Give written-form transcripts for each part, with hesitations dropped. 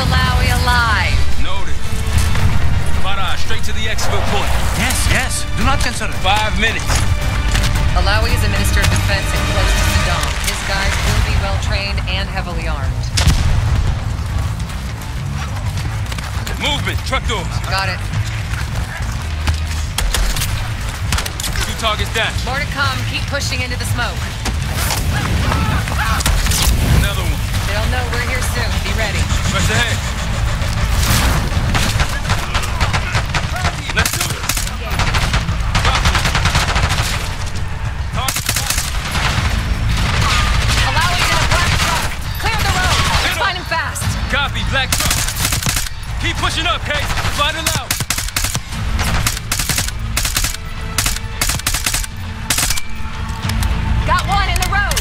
Alawi alive. Noted. Para, straight to the exfil point. Yes. Do not consider. 5 minutes. Alawi is a minister of defense and close to Saddam. His guys will be well-trained and heavily armed. Movement. Truck doors. Got it. 2 targets down. More to come. Keep pushing into the smoke. Another one. They'll know we're here soon. Be ready. Press ahead. Let's do it. Alawi's in a black truck. Clear the road. Let's find him fast. Copy. Black truck. Keep pushing up, Case. Find him out. Got one in the road.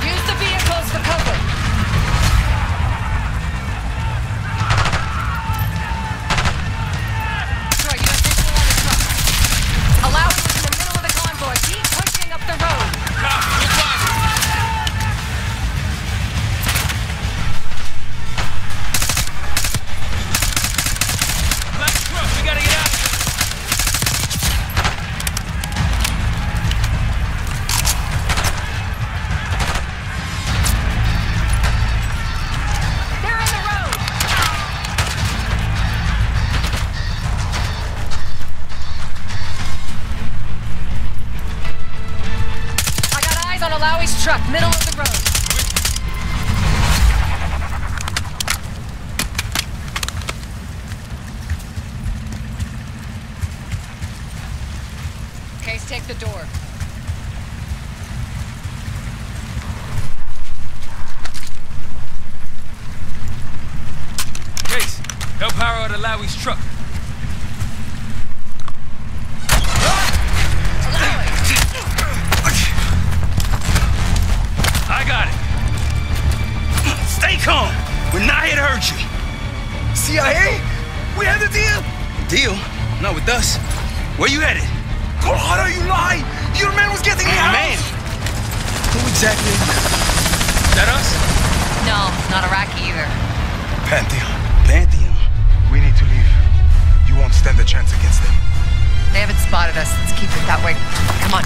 Use the vehicles for cover. Troy, you have visual on the truck. Alawi is in the middle of the convoy. Keep pushing up the road. Copy. We'll find him. Black truck. We gotta get out of here. They're in the road. I got eyes on Alawi's truck, middle of the road. Case, take the door. Case, help power out Alawi's truck. Alawi! I got it. Stay calm. We're not here to hurt you. CIA? We had a deal? Deal? Not with us. Where you headed? Colorado, you lie! Your man was getting me out! Man! Who exactly? Is that us? No, not Iraqi either. Pantheon. Pantheon. We need to leave. You won't stand a chance against them. They haven't spotted us. Let's keep it that way. Come on.